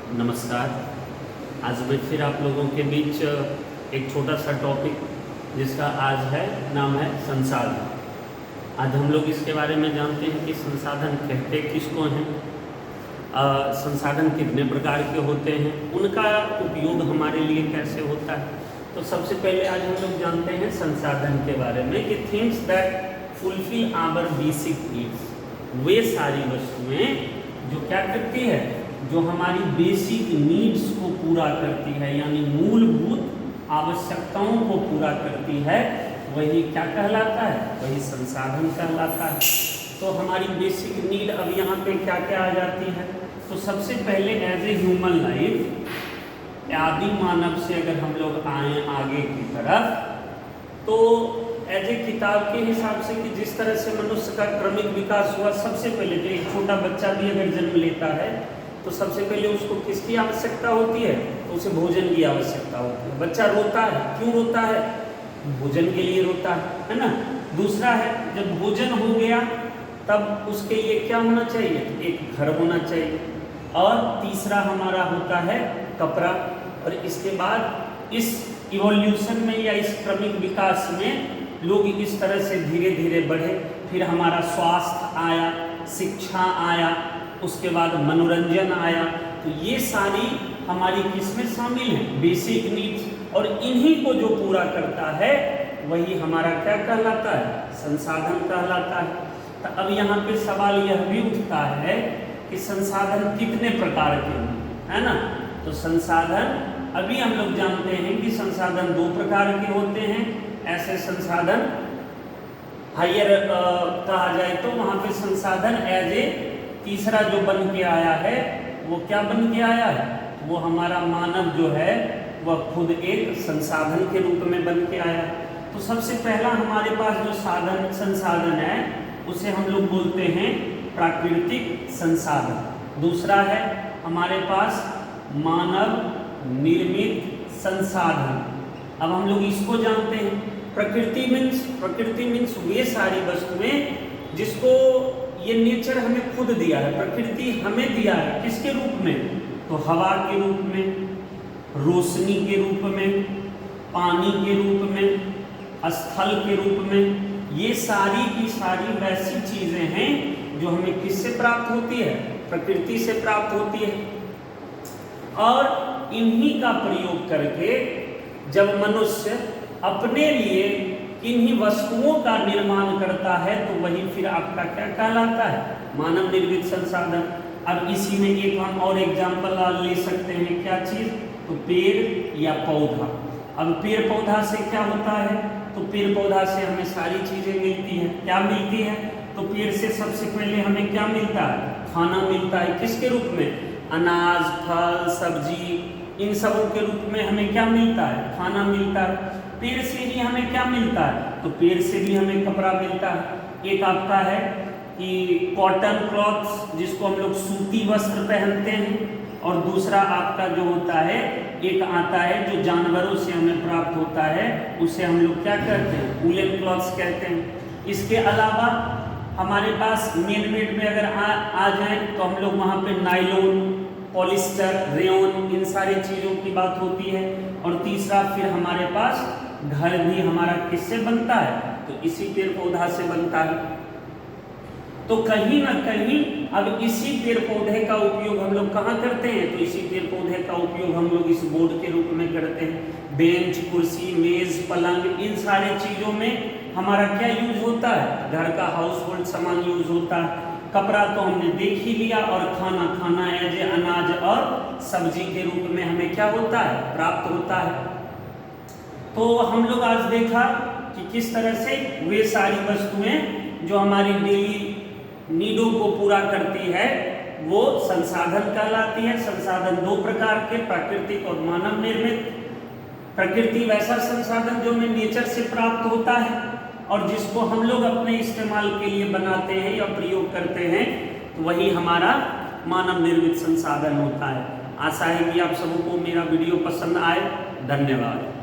नमस्कार। आज मैं फिर आप लोगों के बीच एक छोटा सा टॉपिक जिसका आज है नाम है संसाधन। आज हम लोग इसके बारे में जानते हैं कि संसाधन कहते किसको हैं, संसाधन कितने प्रकार के होते हैं, उनका उपयोग हमारे लिए कैसे होता है। तो सबसे पहले आज हम लोग जानते हैं संसाधन के बारे में कि things that fulfil our basic needs, वे सारी वस्तुएं जो क्या करती है, जो हमारी बेसिक नीड्स को पूरा करती है, यानी मूलभूत आवश्यकताओं को पूरा करती है, वही क्या कहलाता है, वही संसाधन कहलाता है। तो हमारी बेसिक नीड अब यहाँ पे क्या क्या आ जाती है। तो सबसे पहले एज ए ह्यूमन लाइफ, आदि मानव से अगर हम लोग आए आगे की तरफ, तो एज ए किताब के हिसाब से कि जिस तरह से मनुष्य का क्रमिक विकास हुआ, सबसे पहले जो एक छोटा बच्चा भी अगर जन्म लेता है तो सबसे पहले उसको किसकी आवश्यकता होती है, तो उसे भोजन की आवश्यकता होती है। बच्चा रोता है, क्यों रोता है, भोजन के लिए रोता है ना। दूसरा है, जब भोजन हो गया तब उसके लिए क्या होना चाहिए, एक घर होना चाहिए। और तीसरा हमारा होता है कपड़ा। और इसके बाद इस इवोल्यूशन में या इस क्रमिक विकास में लोग इस तरह से धीरे धीरे बढ़े। फिर हमारा स्वास्थ्य आया, शिक्षा आया, उसके बाद मनोरंजन आया। तो ये सारी हमारी किसमें शामिल हैं, बेसिक नीड्स। और इन्हीं को जो पूरा करता है वही हमारा क्या कहलाता है, संसाधन कहलाता है। तो अब यहाँ पे सवाल यह भी उठता है कि संसाधन कितने प्रकार के हैं, है ना। तो संसाधन अभी हम लोग जानते हैं कि संसाधन दो प्रकार के होते हैं। ऐसे संसाधन हायर कहा जाए तो वहाँ पे संसाधन एज ए तीसरा जो बन के आया है, वो क्या बन के आया है, वो हमारा मानव जो है वह खुद एक संसाधन के रूप में बन के आया है। तो सबसे पहला हमारे पास जो संसाधन है उसे हम लोग बोलते हैं प्राकृतिक संसाधन। दूसरा है हमारे पास मानव निर्मित संसाधन। अब हम लोग इसको जानते हैं, प्रकृति मीन्स वे सारी वस्तुएं जिसको ये नेचर हमें खुद दिया है, प्रकृति हमें दिया है। किसके रूप में, तो हवा के रूप में, रोशनी के रूप में, पानी के रूप में, स्थल के रूप में। ये सारी की सारी वैसी चीजें हैं जो हमें किससे प्राप्त होती है, प्रकृति से प्राप्त होती है। और इन्हीं का प्रयोग करके जब मनुष्य अपने लिए किन्हीं वस्तुओं का निर्माण करता है तो वही फिर आपका क्या कहलाता है, मानव निर्मित संसाधन। अब इसी में एक हम और एग्जाम्पल ले सकते हैं, क्या चीज, तो पेड़ या पौधा। अब पेड़ पौधा से क्या होता है, तो पेड़ पौधा से हमें सारी चीजें मिलती हैं। क्या मिलती है, तो पेड़ से सबसे पहले हमें क्या मिलता है, खाना मिलता है। किसके रूप में, अनाज, फल, सब्जी, इन सबों के रूप में हमें क्या मिलता है, खाना मिलता है। पेड़ से ही हमें क्या मिलता है, तो पेड़ से भी हमें कपड़ा मिलता है। एक आपका है कि कॉटन क्लॉथ्स, जिसको हम लोग सूती वस्त्र पहनते हैं। और दूसरा आपका जो होता है, एक आता है जो जानवरों से हमें प्राप्त होता है, उसे हम लोग क्या कहते हैं, वूलन क्लॉथ्स कहते हैं। इसके अलावा हमारे पास मेन मेड में अगर आ जाए तो हम लोग वहाँ पे नायलॉन, पॉलिस्टर, रेयन, इन सारी चीज़ों की बात होती है। और तीसरा फिर हमारे पास घर भी हमारा किससे बनता है, तो इसी पेड़ पौधा से बनता है। तो कहीं ना कहीं अब इसी पेड़ पौधे का उपयोग हम लोग कहाँ करते हैं, तो इसी पेड़ पौधे का उपयोग हम लोग इस बोर्ड के रूप में करते हैं। बेंच, कुर्सी, मेज, पलंग, इन सारे चीज़ों में हमारा क्या यूज होता है, घर का हाउस होल्ड सामान यूज होता है। कपड़ा तो हमने देख ही लिया। और खाना एज ए अनाज और सब्जी के रूप में हमें क्या होता है, प्राप्त होता है। तो हम लोग आज देखा कि किस तरह से वे सारी वस्तुएं जो हमारी डेली नीडों को पूरा करती है वो संसाधन कहलाती है। संसाधन दो प्रकार के, प्राकृतिक और मानव निर्मित। प्रकृति वैसा संसाधन जो हमें नेचर से प्राप्त होता है और जिसको हम लोग अपने इस्तेमाल के लिए बनाते हैं या प्रयोग करते हैं, तो वही हमारा मानव निर्मित संसाधन होता है। आशा है कि आप सबको मेरा वीडियो पसंद आए। धन्यवाद।